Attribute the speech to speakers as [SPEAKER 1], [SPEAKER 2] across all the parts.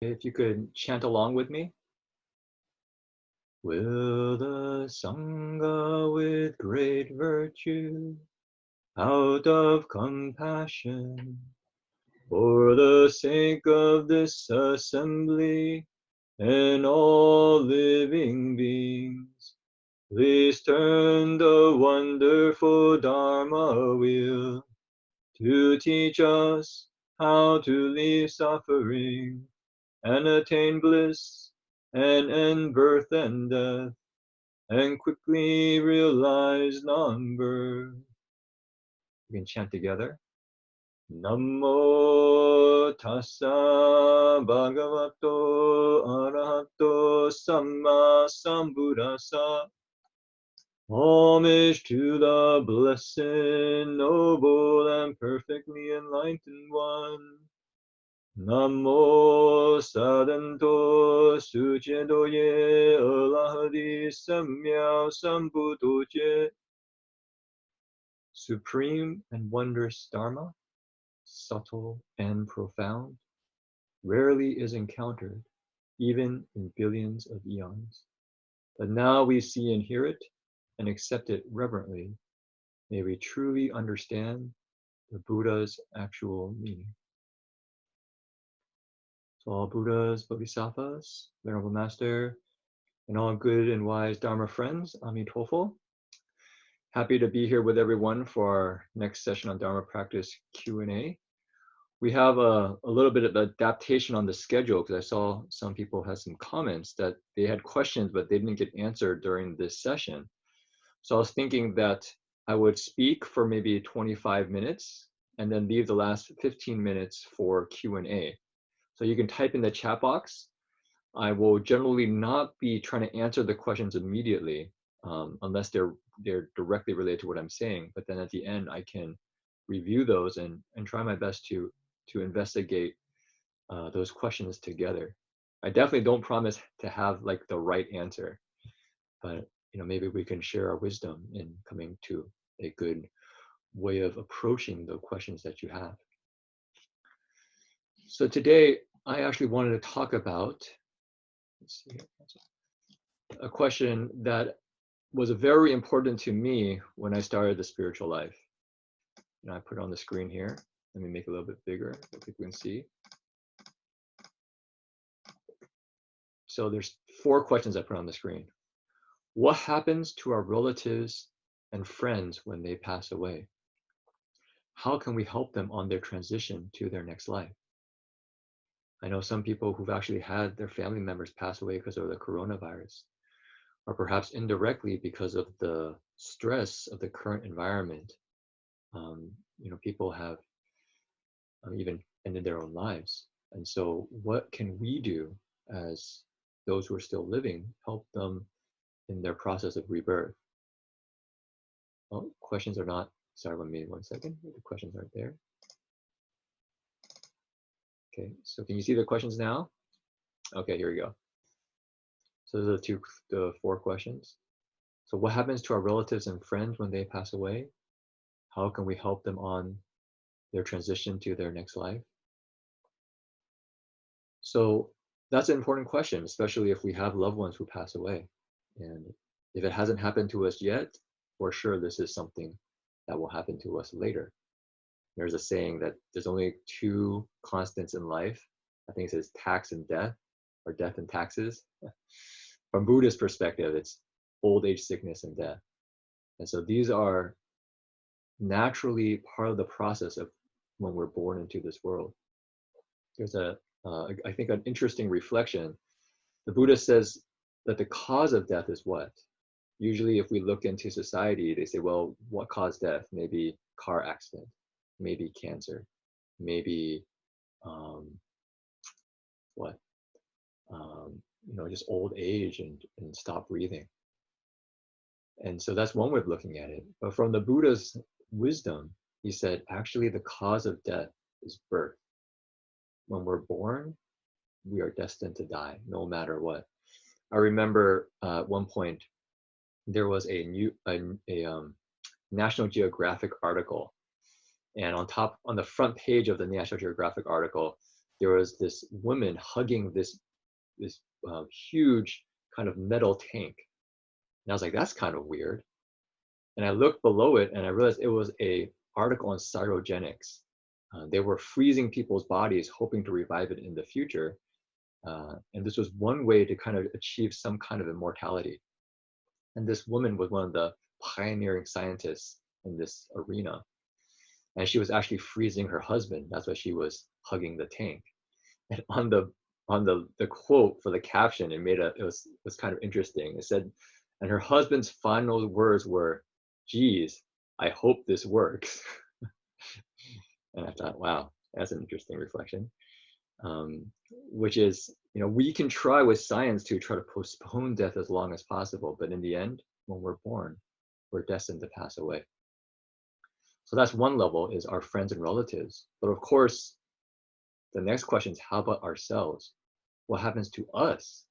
[SPEAKER 1] If you could chant along with me. Will the Sangha with great virtue, out of compassion, for the sake of this assembly and all living beings, please turn the wonderful Dharma wheel to teach us how to leave suffering and attain bliss and end birth and death and quickly realize non-birth. We can chant together. Namo tassa bhagavato arahato samma sambuddhassa. Homage to the blessed, noble, and perfectly enlightened one. Namo sadanto suchedoye alahadi samyao sambuddhoje. Supreme and wondrous Dharma, subtle and profound, rarely is encountered, even in billions of eons. But now we see and hear it and accept it reverently. May we truly understand the Buddha's actual meaning. So all Buddhas, Bodhisattvas, Venerable Master, and all good and wise Dharma friends, Amitofo. Happy to be here with everyone for our next session on Dharma practice Q&A. We have a little bit of adaptation on the schedule because I saw some people had some comments that they had questions, but they didn't get answered during this session. So I was thinking that I would speak for maybe 25 minutes and then leave the last 15 minutes for Q&A. So you can type in the chat box. I will generally not be trying to answer the questions immediately unless they're directly related to what I'm saying. But then at the end, I can review those and try my best to investigate those questions together. I definitely don't promise to have like the right answer, but maybe we can share our wisdom in coming to a good way of approaching the questions that you have. So today, I actually wanted to talk about a question that was very important to me when I started the spiritual life. I put it on the screen here. Let me make it a little bit bigger so people can see. So there's 4 questions I put on the screen. What happens to our relatives and friends when they pass away? How can we help them on their transition to their next life? I know some people who've actually had their family members pass away because of the coronavirus, or perhaps indirectly because of the stress of the current environment. People have even ended their own lives. And so what can we do as those who are still living, help them in their process of rebirth? Oh, questions are not, sorry, one second. The questions aren't there. Okay, so can you see the questions now? Okay, here we go. So those are the 4 questions. So what happens to our relatives and friends when they pass away? How can we help them on their transition to their next life? So that's an important question, especially if we have loved ones who pass away. And if it hasn't happened to us yet, for sure this is something that will happen to us later. There's a saying that there's only 2 constants in life. I think it says tax and death, or death and taxes. From Buddhist perspective, it's old age, sickness, and death. And so these are naturally part of the process of when we're born into this world. There's I think an interesting reflection. The Buddha says that the cause of death is what? Usually if we look into society, they say, well, what caused death? Maybe car accident, maybe cancer, maybe just old age and stop breathing. And so that's one way of looking at it. But from the Buddha's wisdom, he said, actually the cause of death is birth. When we're born, we are destined to die, no matter what. I remember at one point, there was a National Geographic article. And on the front page of the National Geographic article, there was this woman hugging this huge kind of metal tank. And I was like, that's kind of weird. And I looked below it and I realized it was a article on cryogenics. They were freezing people's bodies, hoping to revive it in the future. And this was one way to kind of achieve some kind of immortality. And this woman was one of the pioneering scientists in this arena. And she was actually freezing her husband. That's why she was hugging the tank. And on the quote for the caption, it was kind of interesting. It said, and her husband's final words were, "Geez, I hope this works." And I thought, wow, that's an interesting reflection. Which is, we can try with science to try to postpone death as long as possible, but in the end, when we're born, we're destined to pass away. So that's one level, is our friends and relatives. But of course, the next question is, how about ourselves? What happens to us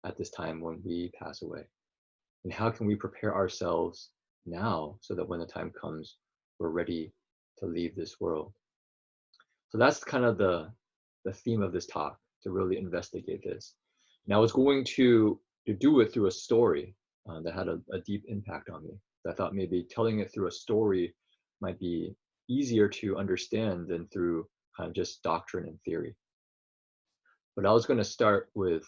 [SPEAKER 1] at this time when we pass away? And how can we prepare ourselves now so that when the time comes, we're ready to leave this world? So that's kind of the theme of this talk, to really investigate this. And I was going to do it through a story that had a deep impact on me. I thought maybe telling it through a story might be easier to understand than through kind of just doctrine and theory. But I was going to start with,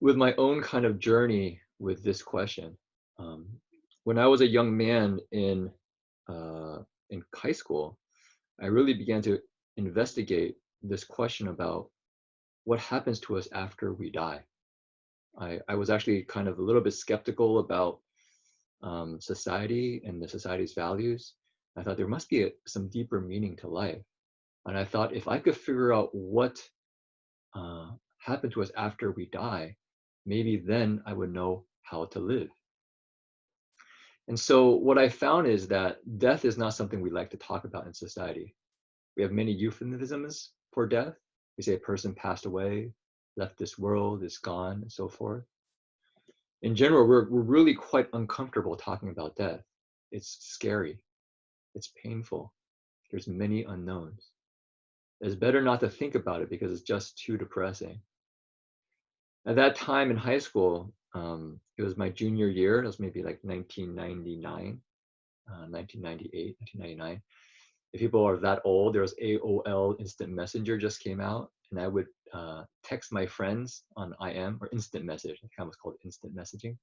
[SPEAKER 1] with my own kind of journey with this question. When I was a young man in high school, I really began to investigate this question about what happens to us after we die. I was actually kind of a little bit skeptical about society and the society's values. I thought there must be some deeper meaning to life. And I thought if I could figure out what happened to us after we die, maybe then I would know how to live. And so what I found is that death is not something we like to talk about in society. We have many euphemisms for death. We say a person passed away, left this world, is gone, and so forth. In general, we're really quite uncomfortable talking about death. It's scary. It's painful. There's many unknowns. It's better not to think about it because it's just too depressing. At that time in high school, it was my junior year. It was maybe like 1999, 1998, 1999. If people are that old, there was AOL Instant Messenger just came out, and I would text my friends on IM, or Instant Message. I think it was called Instant Messaging,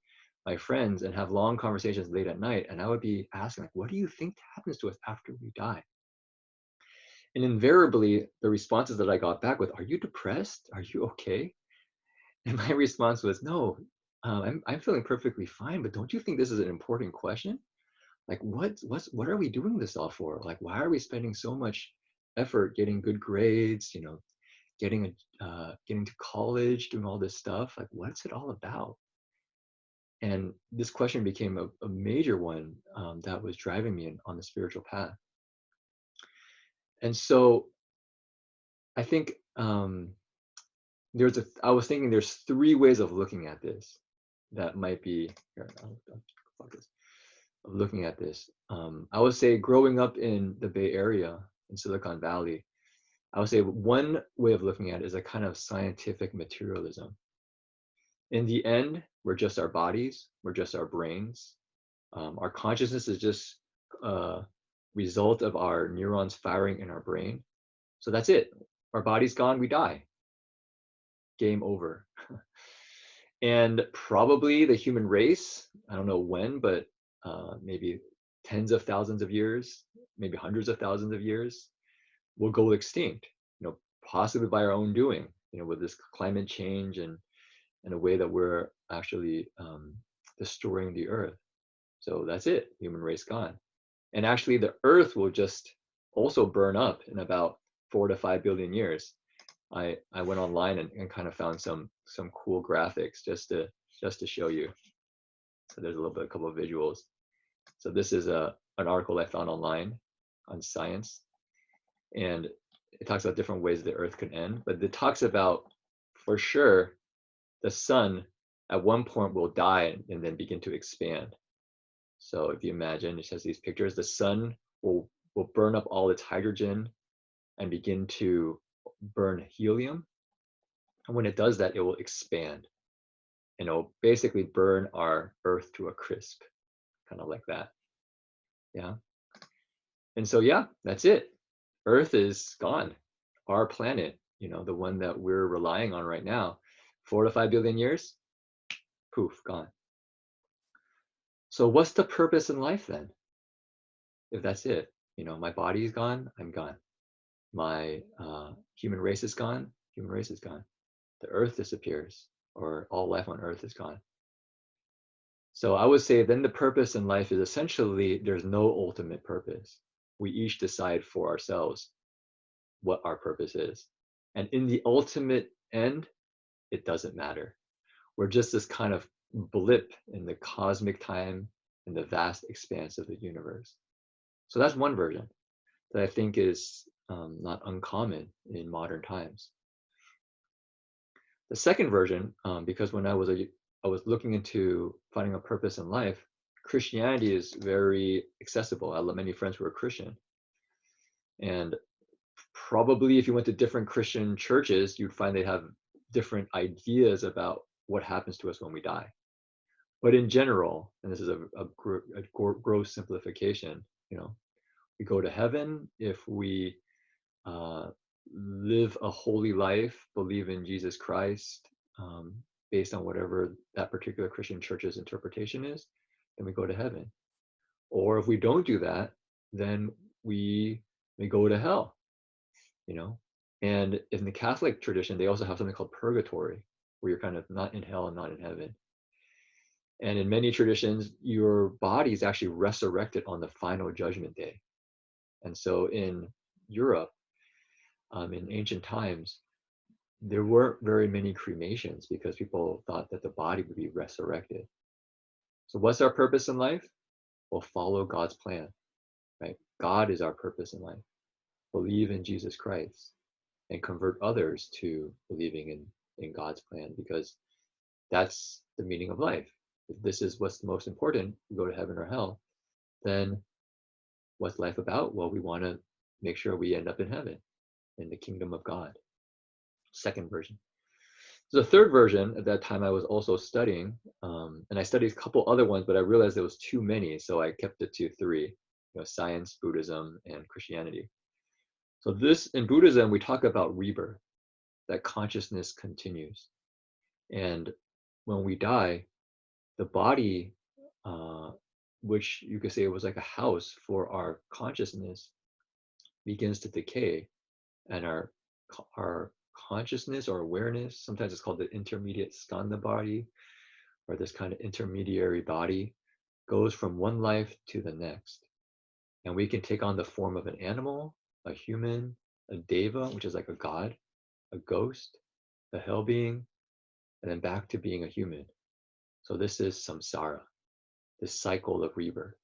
[SPEAKER 1] my friends, and have long conversations late at night. And I would be asking, like, what do you think happens to us after we die? And invariably, the responses that I got back with, are you depressed? Are you okay? And my response was, no, I'm feeling perfectly fine, but don't you think this is an important question? Like, what are we doing this all for? Like, why are we spending so much effort getting good grades, getting to college, doing all this stuff? Like, what's it all about? And this question became a major one that was driving me on the spiritual path. And so I think I was thinking there's three ways of looking at this that might be here. Of looking at this. I would say growing up in the Bay Area, in Silicon Valley, I would say one way of looking at it is a kind of scientific materialism. In the end, we're just our bodies, we're just our brains. Our consciousness is just a result of our neurons firing in our brain. So that's it. Our body's gone, we die. Game over. And probably the human race, I don't know when, but maybe tens of thousands of years, maybe hundreds of thousands of years, will go extinct, possibly by our own doing, with this climate change and a way that we're actually destroying the earth. So that's it, human race gone. And actually the earth will just also burn up in about 4 to 5 billion years. I went online and kind of found some cool graphics just to show you. So there's a couple of visuals. So this is an article I found online on science, and it talks about different ways the earth could end, but it talks about, for sure, the sun at one point will die and then begin to expand. So if you imagine, it has these pictures, the sun will will burn up all its hydrogen and begin to burn helium. And when it does that, it will expand and it will basically burn our Earth to a crisp, kind of like that. Yeah. And so, yeah, that's it. Earth is gone. Our planet, the one that we're relying on right now, 4 to 5 billion years, poof, gone. So what's the purpose in life then? If that's it, my body is gone, I'm gone. My human race is gone, human race is gone. The Earth disappears, or all life on Earth is gone. So I would say then the purpose in life is essentially there's no ultimate purpose. We each decide for ourselves what our purpose is. And in the ultimate end, it doesn't matter. We're just this kind of blip in the cosmic time and the vast expanse of the universe. So that's one version that I think is not uncommon in modern times. The second version, because when I was looking into finding a purpose in life, Christianity is very accessible. I have many friends who are Christian. And probably if you went to different Christian churches, you'd find they have different ideas about what happens to us when we die. But in general, and this is a gross simplification, we go to heaven if we live a holy life, believe in Jesus Christ, based on whatever that particular Christian church's interpretation is, then we go to heaven. Or if we don't do that, then we go to hell, And in the Catholic tradition, they also have something called purgatory, where you're kind of not in hell and not in heaven. And in many traditions, your body is actually resurrected on the final judgment day. And so in Europe, in ancient times, there weren't very many cremations because people thought that the body would be resurrected. So what's our purpose in life? Well, follow God's plan, right? God is our purpose in life. Believe in Jesus Christ and convert others to believing in God's plan, because that's the meaning of life. If this is what's the most important, we go to heaven or hell, then what's life about? Well, we want to make sure we end up in heaven, in the kingdom of God. Second version. So the third version, at that time I was also studying, and I studied a couple other ones, but I realized there was too many, so I kept it to 3, science, Buddhism, and Christianity. So this, in Buddhism, we talk about rebirth, that consciousness continues. And when we die, the body, which you could say was like a house for our consciousness, begins to decay, and our consciousness or awareness, sometimes it's called the intermediate skandha body, or this kind of intermediary body, goes from one life to the next. And we can take on the form of an animal, a human, a deva, which is like a god, a ghost, a hell being, and then back to being a human. So this is samsara, this cycle of rebirth.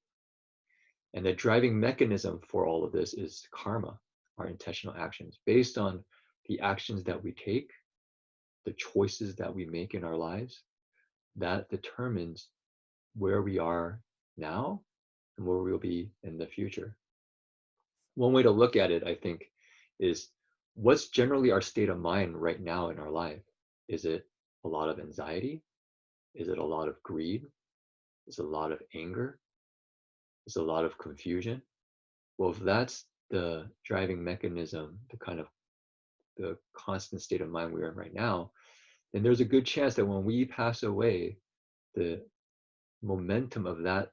[SPEAKER 1] And the driving mechanism for all of this is karma, our intentional actions. Based on the actions that we take, the choices that we make in our lives, that determines where we are now and where we'll be in the future. One way to look at it, I think, is what's generally our state of mind right now in our life? Is it a lot of anxiety? Is it a lot of greed? Is it a lot of anger? Is it a lot of confusion? Well, if that's the driving mechanism, the constant state of mind we're in right now, then there's a good chance that when we pass away, the momentum of that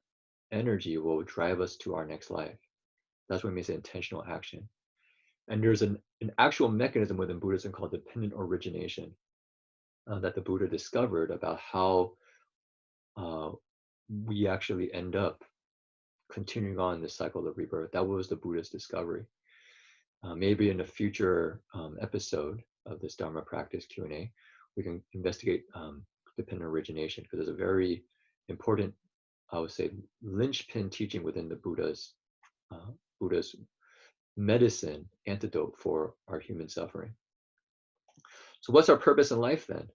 [SPEAKER 1] energy will drive us to our next life. That's what makes it intentional action. And there's an actual mechanism within Buddhism called dependent origination that the Buddha discovered about how we actually end up continuing on this cycle of rebirth. That was the Buddha's discovery. Maybe in a future episode of this Dharma practice Q&A, we can investigate dependent origination, because it's a very important, I would say, linchpin teaching within the Buddha's medicine antidote for our human suffering. So what's our purpose in life then?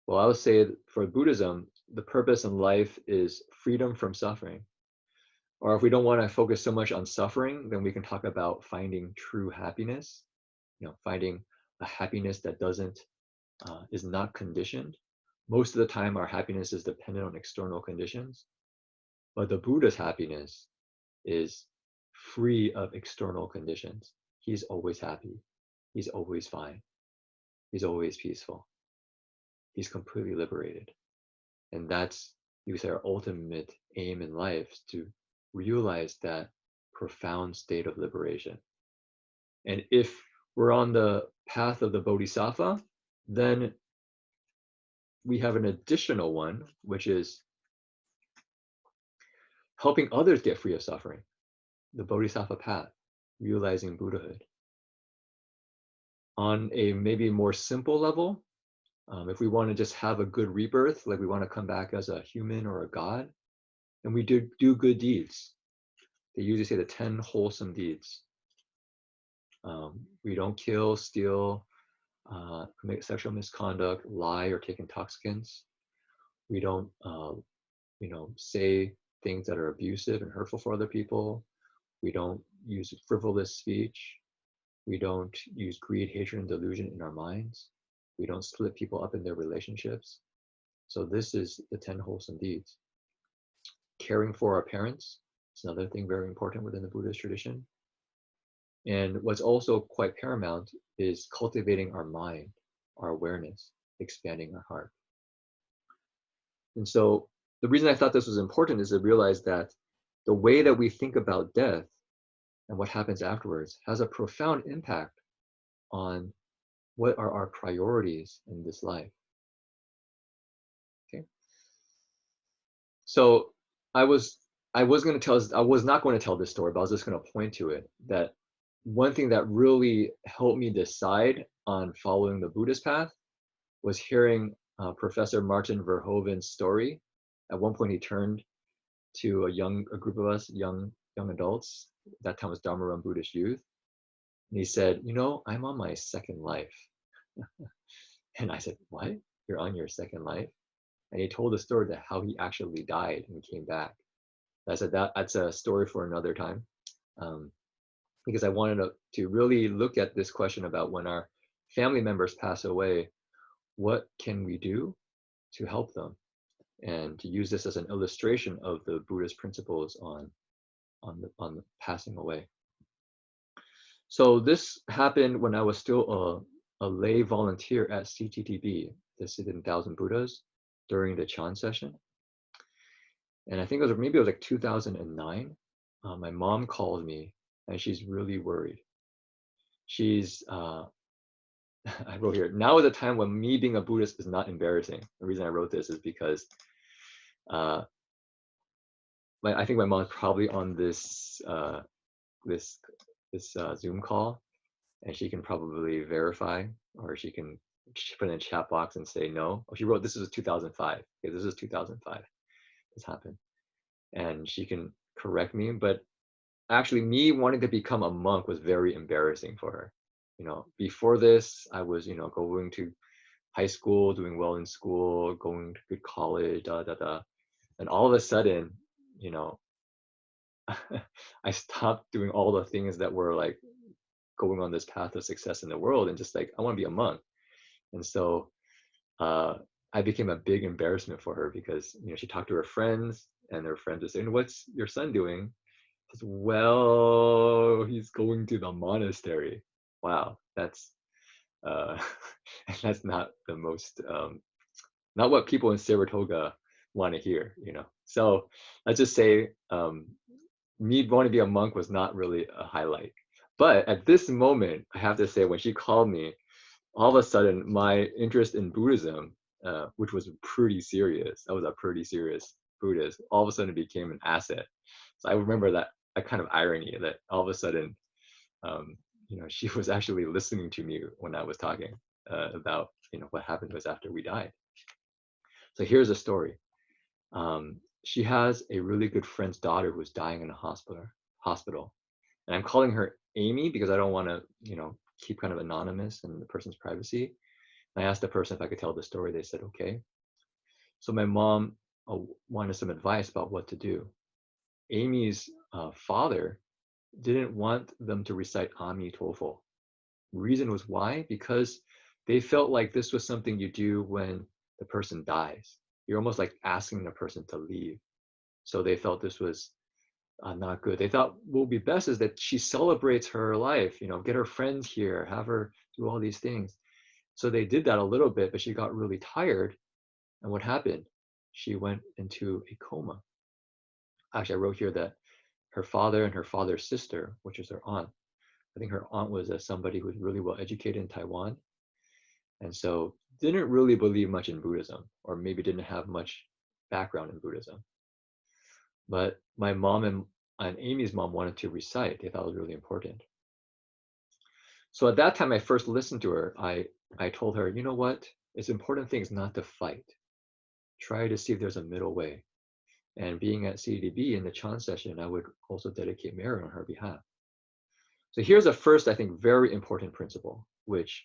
[SPEAKER 1] Well, I would say for Buddhism, the purpose in life is freedom from suffering, Or if we don't want to focus so much on suffering, then we can talk about finding true happiness, finding a happiness that is not conditioned. Most of the time, our happiness is dependent on external conditions, but the Buddha's happiness is free of external conditions. He's always happy. He's always fine. He's always peaceful. He's completely liberated. And that's, you could say, our ultimate aim in life, is to realize that profound state of liberation. And if we're on the path of the Bodhisattva, then we have an additional one, which is helping others get free of suffering, the Bodhisattva path, realizing Buddhahood. On a maybe more simple level, if we want to just have a good rebirth, like we want to come back as a human or a god, and we do good deeds. They usually say the 10 wholesome deeds. We don't kill, steal, commit sexual misconduct, lie, or take intoxicants. We don't, say things that are abusive and hurtful for other people. We don't use frivolous speech. We don't use greed, hatred, and delusion in our minds. We don't split people up in their relationships. So this is the 10 wholesome deeds. Caring for our parents is another thing very important within the Buddhist tradition. And what's also quite paramount is cultivating our mind, our awareness, expanding our heart. And so the reason I thought this was important is to realize that the way that we think about death and what happens afterwards has a profound impact on what are our priorities in this life. Okay. So I was not going to tell this story, but I was just going to point to it, that one thing that really helped me decide on following the Buddhist path was hearing Professor Martin Verhoeven's story. At one point, he turned to a group of us, young adults. That time was Dharma Run Buddhist Youth. And he said, I'm on my second life. And I said, what? You're on your second life? And he told the story of how he actually died and came back. I said, that's a story for another time. Because I wanted to really look at this question about when our family members pass away, what can we do to help them? And to use this as an illustration of the Buddhist principles on the passing away. So this happened when I was still a lay volunteer at CTTB, the Sit-in Thousand Buddhas, during the Chan session. And I think it was like 2009. My mom called me and she's really worried. I wrote here, now is a time when me being a Buddhist is not embarrassing. The reason I wrote this is because I think my mom's probably on this Zoom call, and she can probably verify, or she can put in a chat box and say no. Oh, she wrote, this is 2005. Okay, this is 2005. This happened. And she can correct me, but actually me wanting to become a monk was very embarrassing for her. Before this, I was, going to high school, doing well in school, going to good college, and all of a sudden, I stopped doing all the things that were like going on this path of success in the world, and just like, I want to be a monk. And so I became a big embarrassment for her, because she talked to her friends, and their friends would say, what's your son doing? She says, well, he's going to the monastery. Wow, that's that's not the most not what people in Saratoga want to hear. So let's just say me wanting to be a monk was not really a highlight. But at this moment, I have to say, when she called me, all of a sudden my interest in Buddhism, which was pretty serious, I was a pretty serious Buddhist, all of a sudden became an asset. So I remember that kind of irony, that all of a sudden she was actually listening to me when I was talking about what happened to us after we died. So here's a story. She has a really good friend's daughter who was dying in a hospital. And I'm calling her Amy because I don't want to, keep kind of anonymous in the person's privacy. And I asked the person if I could tell the story. They said, okay. So my mom wanted some advice about what to do. Amy's father didn't want them to recite Ami TOEFL. Reason was why? Because they felt like this was something you do when the person dies. You're almost like asking the person to leave. So they felt this was not good. They thought what would be best is that she celebrates her life, get her friends here, have her do all these things. So they did that a little bit, but she got really tired. And what happened? She went into a coma. Actually, I wrote here that her father and her father's sister, which is her aunt, I think her aunt was somebody who was really well educated in Taiwan. And so didn't really believe much in Buddhism, or maybe didn't have much background in Buddhism. But my mom and Amy's mom wanted to recite. They thought it was really important. So at that time, I first listened to her. I told her, you know what? It's important thing is not to fight. Try to see if there's a middle way. And being at CDB in the Chan session, I would also dedicate merit on her behalf. So here's a first, I think, very important principle, which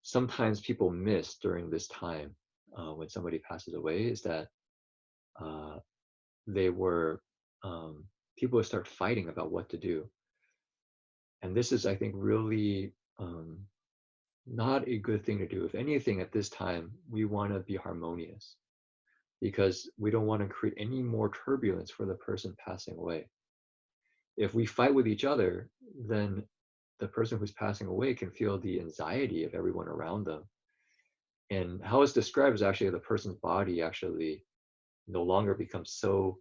[SPEAKER 1] sometimes people miss during this time when somebody passes away, is that they were, people would start fighting about what to do. And this is, I think, really not a good thing to do. If anything, at this time, we want to be harmonious because we don't want to create any more turbulence for the person passing away. If we fight with each other, then the person who's passing away can feel the anxiety of everyone around them. And how it's described is actually the person's body actually no longer becomes so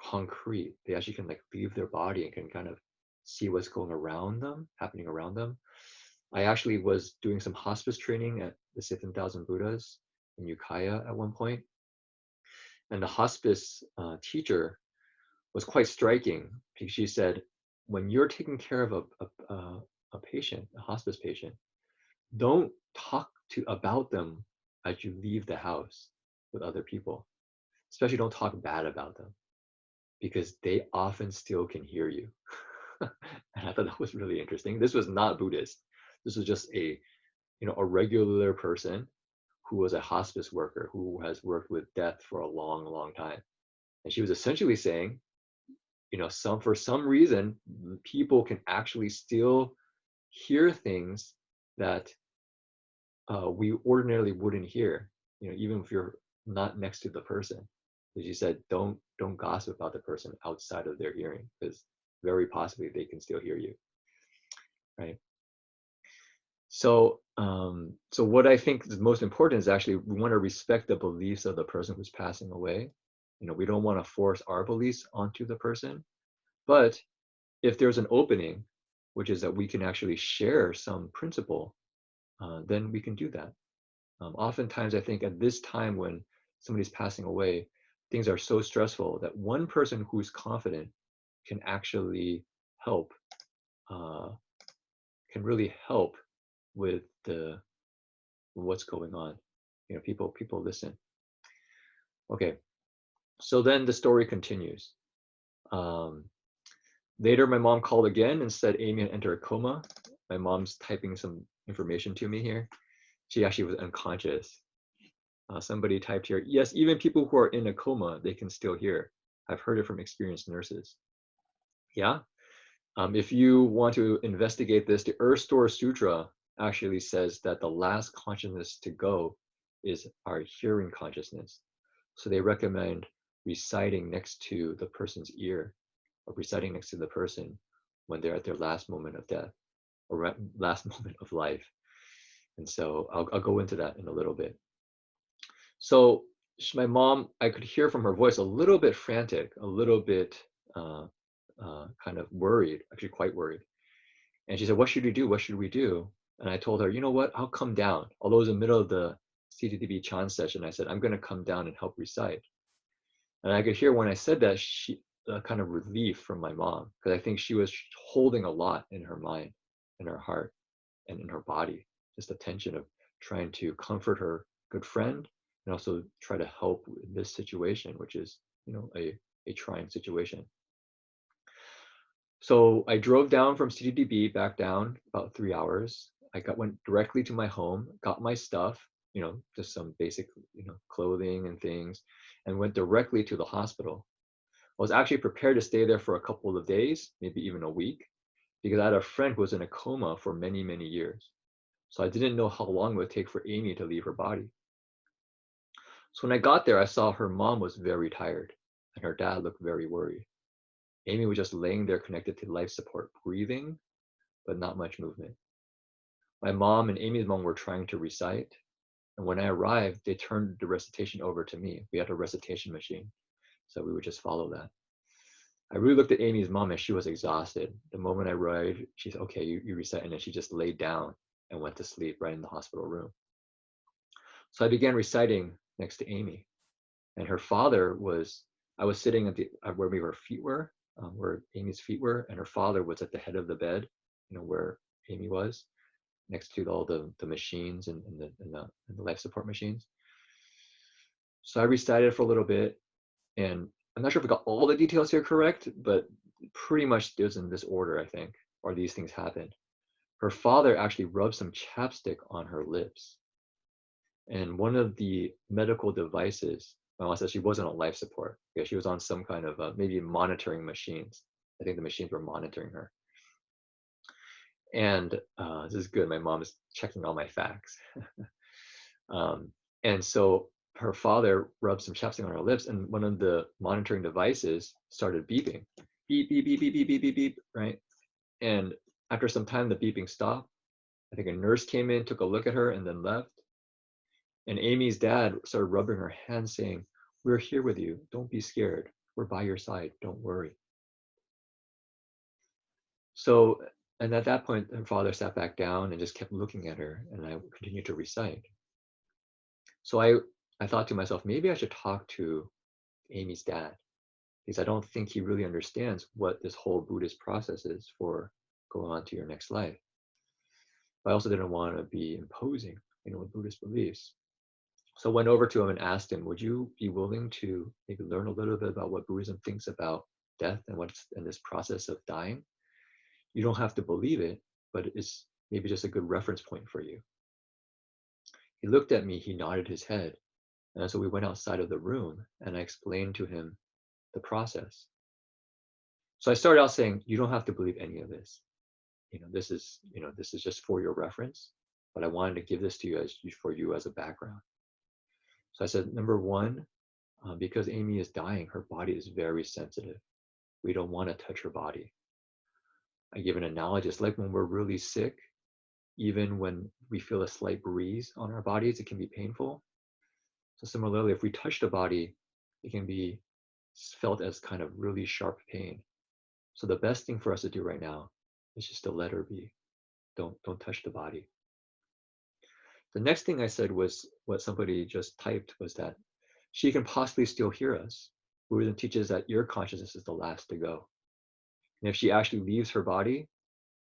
[SPEAKER 1] concrete. They actually can like leave their body and can kind of see what's going around them, happening around them. I actually was doing some hospice training at the 7,000 Buddhas in Ukiah at one point. And the hospice teacher was quite striking because she said, when you're taking care of a patient, a hospice patient, don't talk about them as you leave the house with other people. Especially don't talk bad about them because they often still can hear you. And I thought that was really interesting. This was not Buddhist. This was just a regular person who was a hospice worker who has worked with death for a long, long time. And she was essentially saying, for some reason, people can actually still hear things that we ordinarily wouldn't hear, even if you're not next to the person. As you said, don't gossip about the person outside of their hearing, because very possibly they can still hear you, right? So, so what I think is most important is actually we want to respect the beliefs of the person who's passing away. We don't want to force our beliefs onto the person, but if there's an opening, which is that we can actually share some principle, then we can do that. Oftentimes, I think at this time when somebody's passing away, things are so stressful that one person who's confident can actually help, can really help with what's going on. People listen. Okay, so then the story continues. Later, my mom called again and said Amy had entered a coma. My mom's typing some information to me here. She actually was unconscious. Somebody typed here, yes, even people who are in a coma, they can still hear. I've heard it from experienced nurses. Yeah. If you want to investigate this, the Earth Store Sutra actually says that the last consciousness to go is our hearing consciousness. So they recommend reciting next to the person's ear, or reciting next to the person when they're at their last moment of death or last moment of life. And so I'll go into that in a little bit. So my mom, I could hear from her voice a little bit frantic, a little bit kind of worried, actually quite worried. And she said, what should we do? What should we do? And I told her, you know what? I'll come down. Although it was in the middle of the CTTV Chan session, I said, I'm going to come down and help recite. And I could hear when I said that, she kind of relief from my mom, because I think she was holding a lot in her mind, in her heart, and in her body, just the tension of trying to comfort her good friend and also try to help in this situation, which is, a trying situation. So I drove down from CTDB back down about 3 hours. Went directly to my home, got my stuff, just some basic, clothing and things, and went directly to the hospital. I was actually prepared to stay there for a couple of days, maybe even a week, because I had a friend who was in a coma for many, many years. So I didn't know how long it would take for Amy to leave her body. So when I got there, I saw her mom was very tired and her dad looked very worried. Amy was just laying there connected to life support, breathing, but not much movement. My mom and Amy's mom were trying to recite. And when I arrived, they turned the recitation over to me. We had a recitation machine, so we would just follow that. I really looked at Amy's mom and she was exhausted. The moment I arrived, she said, okay, you recite. And then she just laid down and went to sleep right in the hospital room. So I began reciting next to Amy. And her father was, I was sitting at where her feet were, where Amy's feet were, and her father was at the head of the bed, where Amy was, next to all the machines and the life support machines. So I recited for a little bit, and I'm not sure if I got all the details here correct, but pretty much it was in this order, I think, or these things happened. Her father actually rubbed some chapstick on her lips. And one of the medical devices, my mom said she wasn't on life support. Yeah, she was on some kind of maybe monitoring machines. I think the machines were monitoring her. And this is good. My mom is checking all my facts. And so her father rubbed some chapstick on her lips, and one of the monitoring devices started beeping. Beep, beep, beep, beep, beep, beep, beep, beep, right? And after some time, the beeping stopped. I think a nurse came in, took a look at her, and then left. And Amy's dad started rubbing her hand, saying, "We're here with you. Don't be scared. We're by your side. Don't worry." So, and at that point, her father sat back down and just kept looking at her, and I continued to recite. So I thought to myself, maybe I should talk to Amy's dad, because I don't think he really understands what this whole Buddhist process is for going on to your next life. But I also didn't want to be imposing, with Buddhist beliefs. So I went over to him and asked him, would you be willing to maybe learn a little bit about what Buddhism thinks about death and what's in this process of dying? You don't have to believe it, but it's maybe just a good reference point for you. He looked at me, he nodded his head. And so we went outside of the room and I explained to him the process. So I started out saying, you don't have to believe any of this. This is just for your reference, but I wanted to give this to you for you as a background. So I said, number one, because Amy is dying, her body is very sensitive. We don't want to touch her body. I give an analogy. It's like when we're really sick, even when we feel a slight breeze on our bodies, it can be painful. So similarly, if we touch the body, it can be felt as kind of really sharp pain. So the best thing for us to do right now is just to let her be. Don't touch the body. The next thing I said was what somebody just typed, was that she can possibly still hear us. Buddhism teaches that your consciousness is the last to go. And if she actually leaves her body,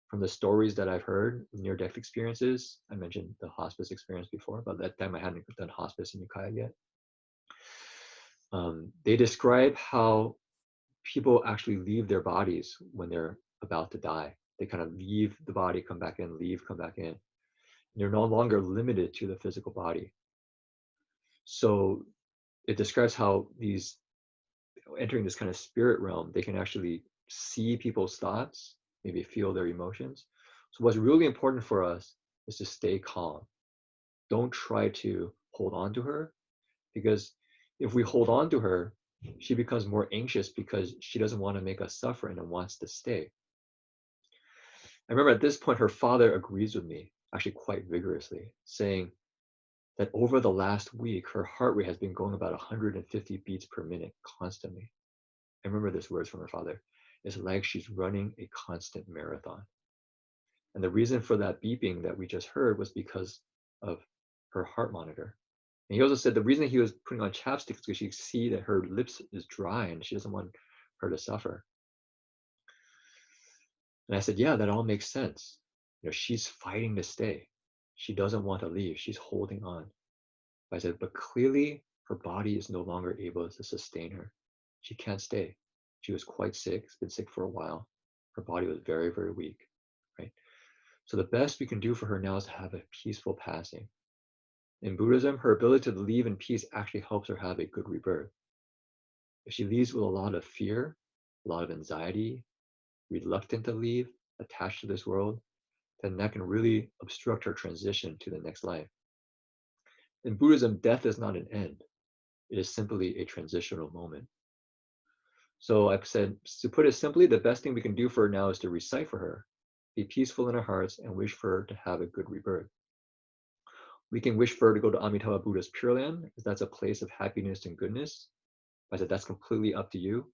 [SPEAKER 1] from the stories that I've heard, near-death experiences, I mentioned the hospice experience before, but that time I hadn't done hospice in Ukiah yet. They describe how people actually leave their bodies when they're about to die. They kind of leave the body, come back in, leave, come back in. They're no longer limited to the physical body. So it describes how these entering this kind of spirit realm, they can actually see people's thoughts, maybe feel their emotions. So what's really important for us is to stay calm. Don't try to hold on to her, because if we hold on to her, she becomes more anxious because she doesn't want to make us suffer and wants to stay. I remember at this point, her father agrees with me, actually quite vigorously, saying that over the last week, her heart rate has been going about 150 beats per minute constantly. I remember these words from her father. It's like she's running a constant marathon. And the reason for that beeping that we just heard was because of her heart monitor. And he also said the reason he was putting on chapstick is because she could see that her lips is dry and she doesn't want her to suffer. And I said, yeah, that all makes sense. She's fighting to stay. She doesn't want to leave. She's holding on. But I said, but clearly her body is no longer able to sustain her. She can't stay. She was quite sick. She's been sick for a while. Her body was very, very weak, right? So the best we can do for her now is to have a peaceful passing. In Buddhism, her ability to leave in peace actually helps her have a good rebirth. If she leaves with a lot of fear, a lot of anxiety, reluctant to leave, attached to this world, then that can really obstruct her transition to the next life. In Buddhism, death is not an end. It is simply a transitional moment. So I've said, to put it simply, the best thing we can do for her now is to recite for her, be peaceful in our hearts, and wish for her to have a good rebirth. We can wish for her to go to Amitabha Buddha's Pure Land, because that's a place of happiness and goodness. I said that's completely up to you.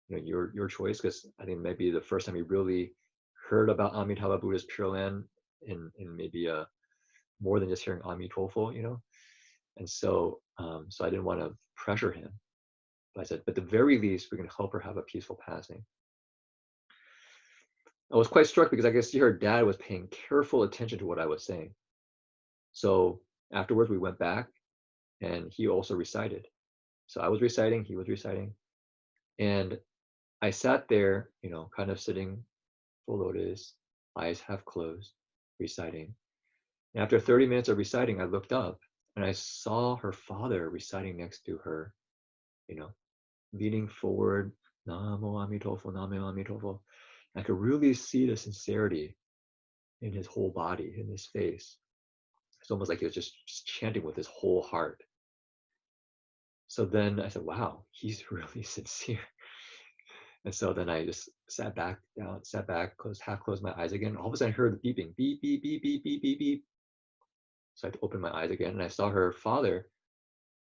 [SPEAKER 1] Your choice, because I think maybe the first time you really heard about Amitabha Buddha's Pure Land in maybe more than just hearing Amitofo, and so I didn't want to pressure him. But I said, but at the very least, we can help her have a peaceful passing. I was quite struck because I could see her dad was paying careful attention to what I was saying. So afterwards, we went back, and he also recited. So I was reciting, he was reciting, and I sat there, kind of sitting full lotus, eyes half closed, reciting. And after 30 minutes of reciting, I looked up and I saw her father reciting next to her, leaning forward, Namo Amitofo, Namo Amitofo. I could really see the sincerity in his whole body, in his face. It's almost like he was just chanting with his whole heart. So then I said, wow, he's really sincere. And so then I just sat back, half closed my eyes again. All of a sudden I heard the beeping, beep, beep, beep, beep, beep, beep, beep. So I had to open my eyes again, and I saw her father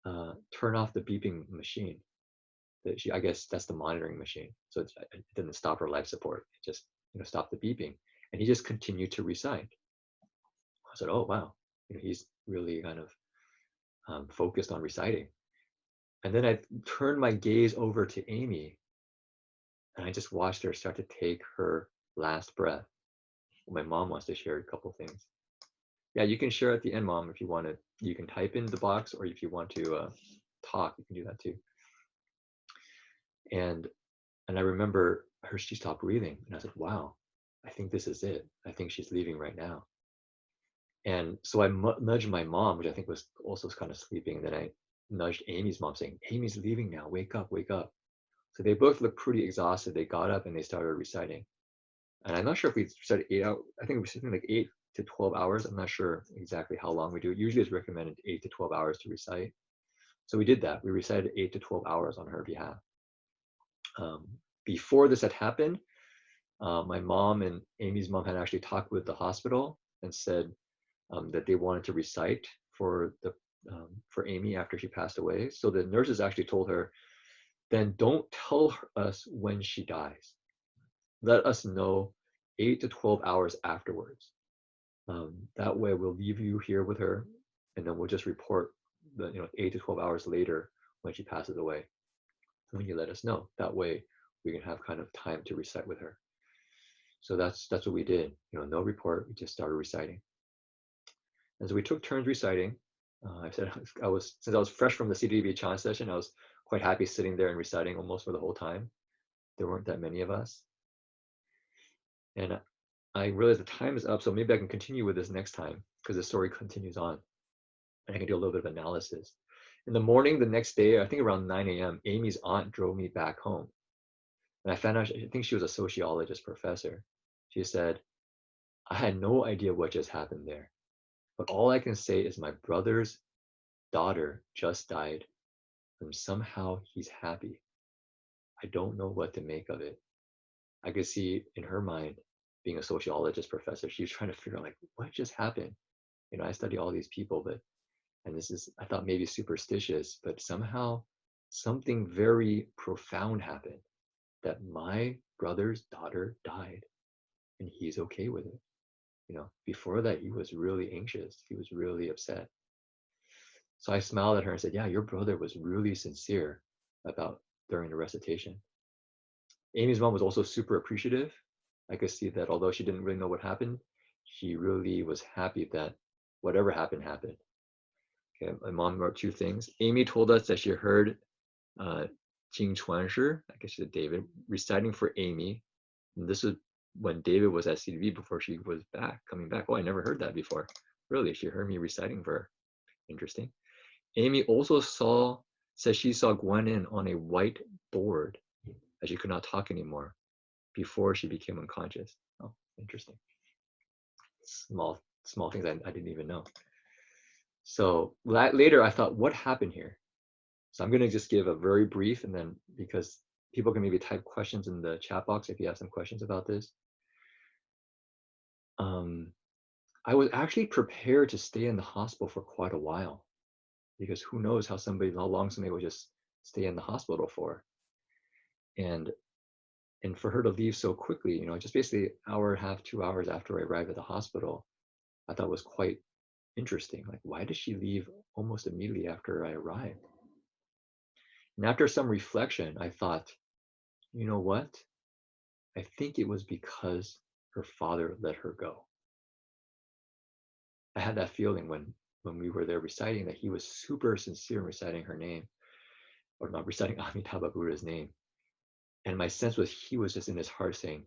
[SPEAKER 1] turn off the beeping machine. I guess that's the monitoring machine. So it didn't stop her life support. It just stopped the beeping, and he just continued to recite. I said, oh wow, he's really kind of focused on reciting. And then I turned my gaze over to Amy, and I just watched her start to take her last breath. My mom wants to share a couple things. Yeah, you can share at the end, Mom, if you want to. You can type in the box, or if you want to talk, you can do that too. And I remember she stopped breathing, and I said, wow, I think this is it. I think she's leaving right now. And so I nudged my mom, which I think was also kind of sleeping. And then I nudged Amy's mom, saying, Amy's leaving now. Wake up, wake up. So they both looked pretty exhausted. They got up and they started reciting. And I'm not sure if we started 8 hours. I think it was something like 8 to 12 hours. I'm not sure exactly how long we do it. Usually it's recommended 8 to 12 hours to recite. So we did that. We recited 8 to 12 hours on her behalf. Before this had happened, my mom and Amy's mom had actually talked with the hospital and said that they wanted to recite for Amy after she passed away. So the nurses actually told her, then don't tell us when she dies. Let us know 8 to 12 hours afterwards. That way we'll leave you here with her, and then we'll just report the 8 to 12 hours later when she passes away. When you let us know, that way we can have kind of time to recite with her. So that's what we did. No report. We just started reciting. And so we took turns reciting. I said since I was fresh from the CDB Chan session, I was quite happy sitting there and reciting almost for the whole time. There weren't that many of us. And I realized the time is up, so maybe I can continue with this next time, because the story continues on. And I can do a little bit of analysis. In the morning, the next day, I think around 9 a.m., Amy's aunt drove me back home. And I found out, I think she was a sociologist professor. She said, I had no idea what just happened there. But all I can say is my brother's daughter just died, and somehow he's happy. I don't know what to make of it. I could see in her mind, being a sociologist professor, she was trying to figure out, like, what just happened? I study all these people, and this is, I thought maybe superstitious, but somehow something very profound happened, that my brother's daughter died and he's okay with it. Before that, he was really anxious. He was really upset. So I smiled at her and said, yeah, your brother was really sincere about during the recitation. Amy's mom was also super appreciative. I could see that although she didn't really know what happened, she really was happy that whatever happened, happened. Okay, my mom wrote 2 things. Amy told us that she heard Jin-Chuan Shi, I guess she's David, reciting for Amy. And this was when David was at CDB before she was coming back. Oh, I never heard that before. Really, she heard me reciting for her. Interesting. Amy also saw says she saw Guanyin on a white board as she could not talk anymore before she became unconscious. Oh, interesting. Small things I didn't even know. So later I thought, what happened here? So I'm going to just give a very brief, and then because people can maybe type questions in the chat box if you have some questions about this. I was actually prepared to stay in the hospital for quite a while, because who knows how long somebody would just stay in the hospital for. And for her to leave so quickly, just basically an hour and a half, 2 hours after I arrived at the hospital, I thought was quite interesting. Like, why did she leave almost immediately after I arrived? And after some reflection, I thought, you know what? I think it was because her father let her go. I had that feeling when we were there reciting that he was super sincere in reciting her name, or not reciting Amitabha Buddha's name. And my sense was he was just in his heart saying,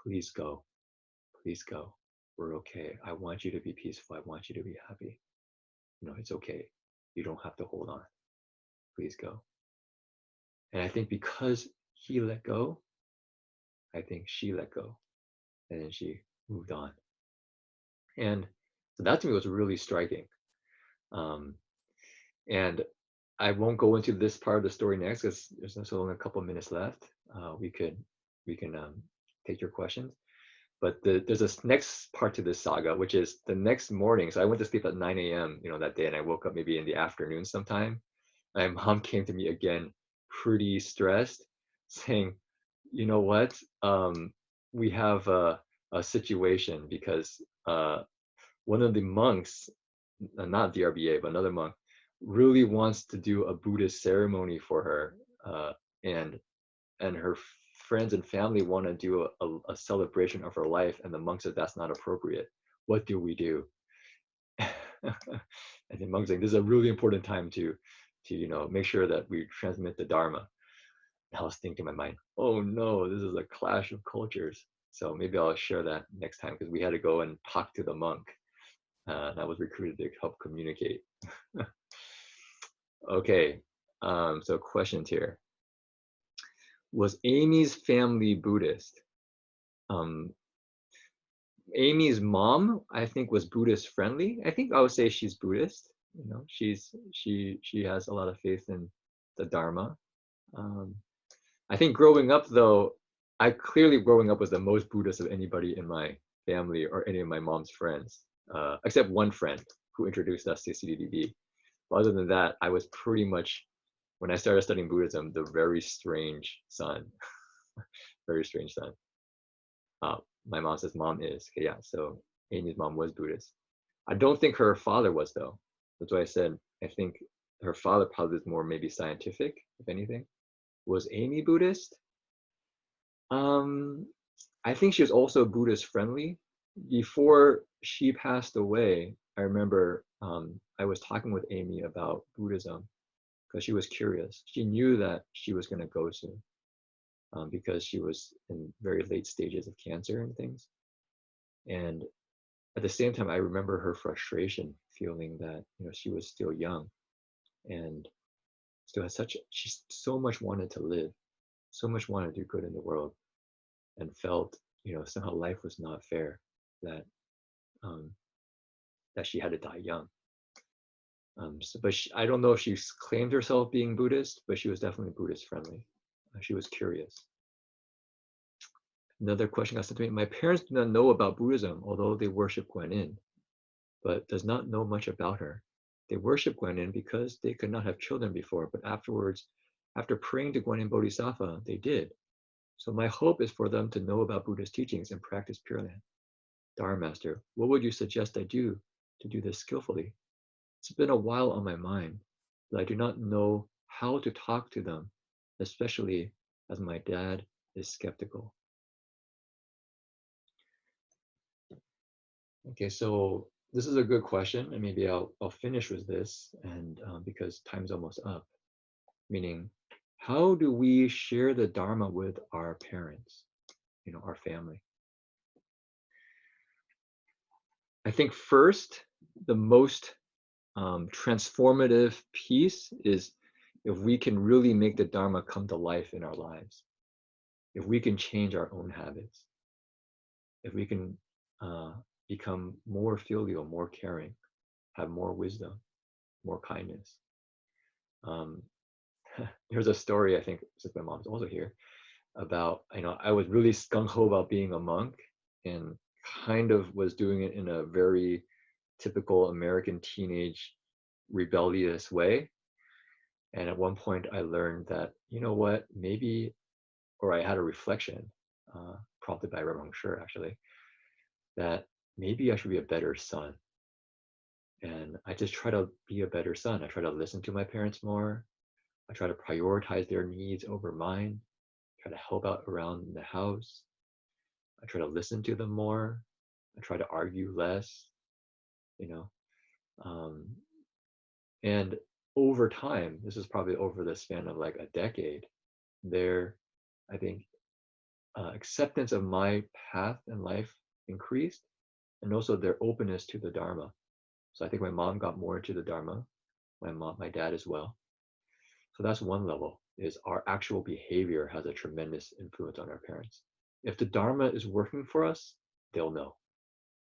[SPEAKER 1] please go, please go. We're okay. I want you to be peaceful. I want you to be happy. It's okay. You don't have to hold on. Please go. And I think because he let go, I think she let go. And then she moved on. And so that to me was really striking. And I won't go into this part of the story next because there's only a couple of minutes left. We can take your questions. But there's this next part to this saga, which is the next morning. So I went to sleep at 9 a.m. that day, and I woke up maybe in the afternoon sometime. My mom came to me again, pretty stressed, saying, "You know what? We have a situation because one of the monks, not DRBA, but another monk, really wants to do a Buddhist ceremony for her, and her friends and family want to do a celebration of her life, and the monk said that's not appropriate. What do we do?" And the monk's saying, this is a really important time to make sure that we transmit the Dharma. And I was thinking in my mind, oh no, this is a clash of cultures. So maybe I'll share that next time, because we had to go and talk to the monk. And I was recruited to help communicate. Okay, so questions here. Was Amy's family Buddhist? Amy's mom, I think, was Buddhist friendly. I think I would say she's Buddhist. She has a lot of faith in the Dharma. I think growing up, though, growing up was the most Buddhist of anybody in my family or any of my mom's friends, except one friend who introduced us to CDDB. But other than that, I was pretty much, when I started studying Buddhism, the very strange son. Very strange son. My mom says mom is. Okay, yeah, so Amy's mom was Buddhist. I don't think her father was, though. That's why I said I think her father probably was more maybe scientific, if anything. Was Amy Buddhist? I think she was also Buddhist friendly. Before she passed away, I remember I was talking with Amy about Buddhism because she was curious. She knew that she was going to go soon because she was in very late stages of cancer and things. And at the same time, I remember her frustration, feeling that she was still young and still had she so much wanted to live, so much wanted to do good in the world, and felt somehow life was not fair, that that she had to die young. But I don't know if she claimed herself being Buddhist, but she was definitely Buddhist friendly. She was curious. Another question got sent to me. My parents do not know about Buddhism, although they worship Guanyin, but does not know much about her. They worship Guanyin because they could not have children before, but afterwards, after praying to Guanyin Bodhisattva, they did. So my hope is for them to know about Buddhist teachings and practice purely. Dharma Master, what would you suggest I do to do this skillfully? It's been a while on my mind, but I do not know how to talk to them, especially as my dad is skeptical. Okay, so this is a good question, and maybe I'll finish with this, and because time's almost up. Meaning, how do we share the Dharma with our parents, our family? I think first, the most transformative piece is if we can really make the Dharma come to life in our lives, if we can change our own habits, if we can become more filial, more caring, have more wisdom, more kindness. There's a story, I think, since my mom's also here, about, I was really skunk-ho about being a monk and kind of was doing it in a very typical American teenage rebellious way. And at one point I learned that, what, maybe, or I had a reflection prompted by Reverend Shi actually, that maybe I should be a better son. And I just try to be a better son. I try to listen to my parents more. I try to prioritize their needs over mine. Try to help out around the house. I try to listen to them more. I try to argue less, and over time, this is probably over the span of like a decade, I think, acceptance of my path in life increased, and also their openness to the Dharma. So I think my mom got more into the Dharma, my dad as well. So that's one level, is our actual behavior has a tremendous influence on our parents. If the Dharma is working for us, they'll know.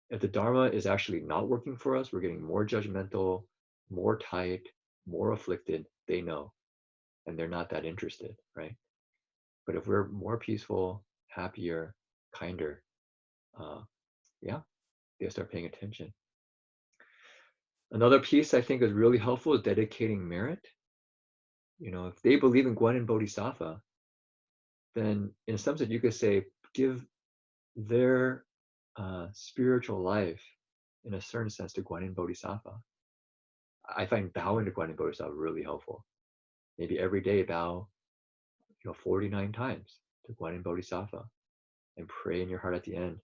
[SPEAKER 1] If the Dharma is actually not working for us, we're getting more judgmental, more tight, more afflicted, they know. And they're not that interested, right? But if we're more peaceful, happier, kinder, they'll start paying attention. Another piece I think is really helpful is dedicating merit. If they believe in Guanyin Bodhisattva, then in some sense you could say, give their spiritual life in a certain sense to Guanyin Bodhisattva. I find bowing to Guanyin Bodhisattva really helpful. Maybe every day bow 49 times to Guanyin Bodhisattva and pray in your heart at the end,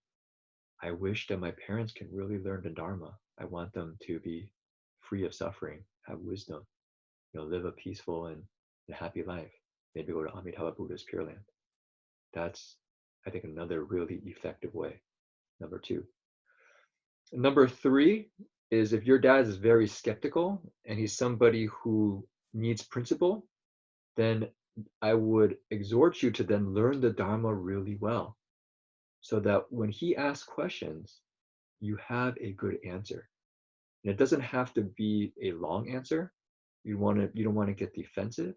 [SPEAKER 1] I wish that my parents can really learn the Dharma. I want them to be free of suffering, have wisdom, live a peaceful and happy life. Maybe go to Amitabha Buddha's Pure Land. That's, I think, another really effective way. Number 2. Number 3 is if your dad is very skeptical and he's somebody who needs principle, then I would exhort you to then learn the Dharma really well, so that when he asks questions, you have a good answer. And it doesn't have to be a long answer. You don't want to get defensive,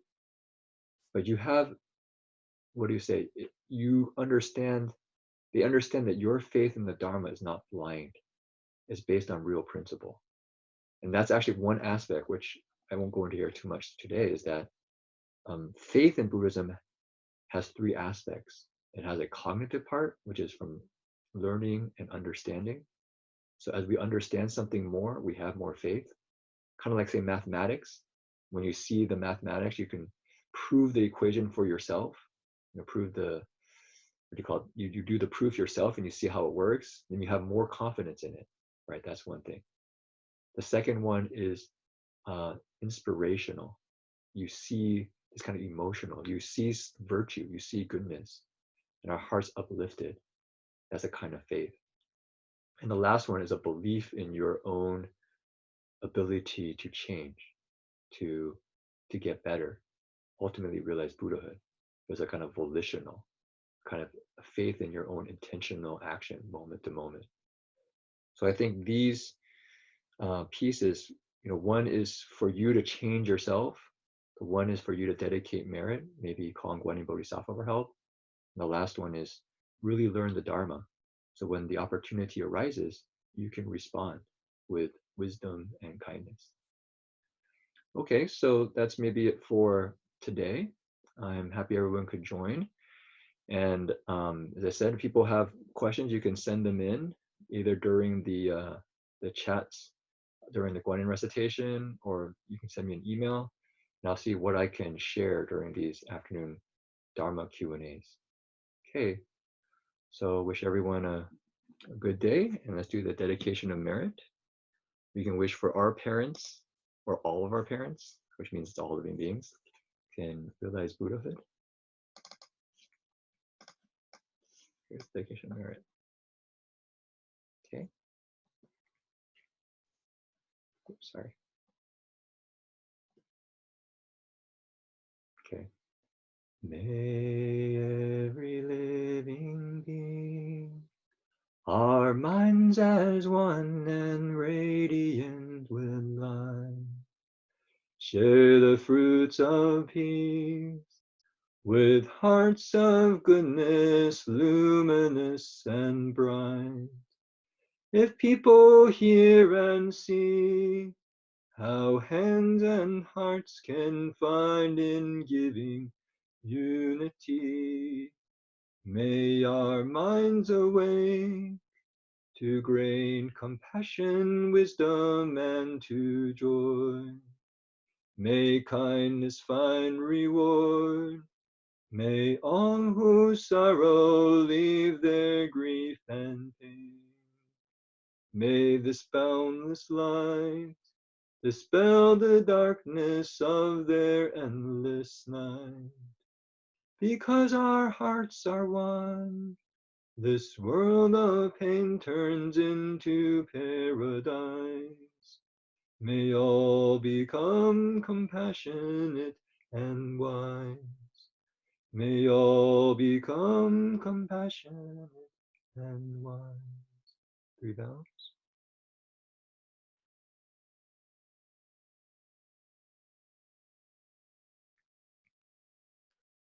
[SPEAKER 1] but you have, they understand that your faith in the Dharma is not blind. It's based on real principle. And that's actually one aspect, which I won't go into here too much today, is that faith in Buddhism has 3 aspects. It has a cognitive part, which is from learning and understanding. So as we understand something more, we have more faith. Kind of like, say, mathematics. When you see the mathematics, you can prove the equation for yourself. Prove the, what do you call it? You do the proof yourself and you see how it works, then you have more confidence in it, right? That's one thing. The second one is inspirational. You see, it's kind of emotional. You see virtue, you see goodness, and our heart's uplifted. That's a kind of faith. And the last one is a belief in your own ability to change, to get better, ultimately realize Buddhahood. There's a kind of volitional, kind of faith in your own intentional action, moment to moment. So I think these pieces, one is for you to change yourself. One is for you to dedicate merit, maybe calling Guanyin Bodhisattva for help. And the last one is really learn the Dharma. So when the opportunity arises, you can respond with wisdom and kindness. Okay, so that's maybe it for today. I'm happy everyone could join. And as I said, if people have questions, you can send them in either during the chats during the Guanyin recitation, or you can send me an email, and I'll see what I can share during these afternoon Dharma Q&As. Okay, so wish everyone a good day, and let's do the dedication of merit. We can wish for our parents, or all of our parents, which means it's all living beings, can realize Buddhahood. Here's dedication of merit. Okay. Oops, sorry. May every living being, our minds as one and radiant with light, share the fruits of peace with hearts of goodness, luminous and bright. If people hear and see how hands and hearts can find in giving unity, may our minds awake to gain compassion, wisdom, and to joy. May kindness find reward. May all who sorrow leave their grief and pain. May this boundless light dispel the darkness of their endless night. Because our hearts are one, this world of pain turns into paradise. May all become compassionate and wise. May all become compassionate and wise. 3 vows.